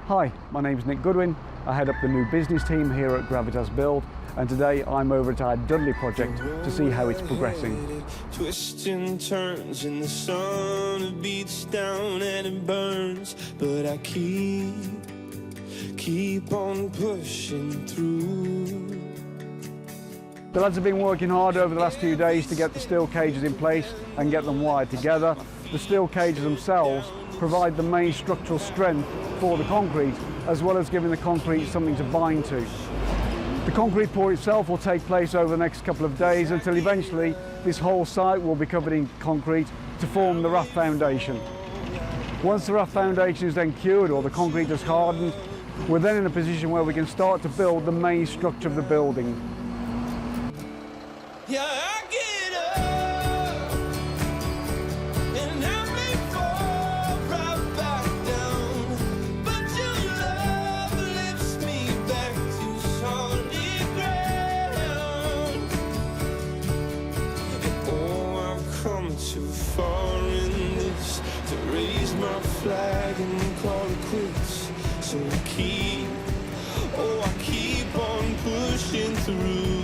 Hi, my name's Nick Goodwin. I head up the new business team here at Gravitas Build, and today I'm over at our Dudley project to see how it's progressing. Twists and turns in the sun, it beats down and it burns, but I keep on pushing through. The lads have been working hard over the last few days to get the steel cages in place and get them wired together. The steel cages themselves provide the main structural strength for the concrete, as well as giving the concrete something to bind to. The concrete pour itself will take place over the next couple of days until eventually this whole site will be covered in concrete to form the rough foundation. Once the rough foundation is then cured or the concrete has hardened, we're then in a position where we can start to build the main structure of the building. Yeah, I get up and I may fall right back down, but your love lifts me back to solid ground. Oh, I've come too far in this to raise my flag and call it quits. So I keep on pushing through.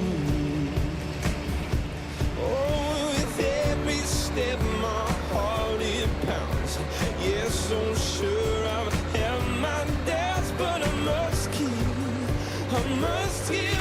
My heart it pounds. Yes, so sure I've had my doubts, but I must keep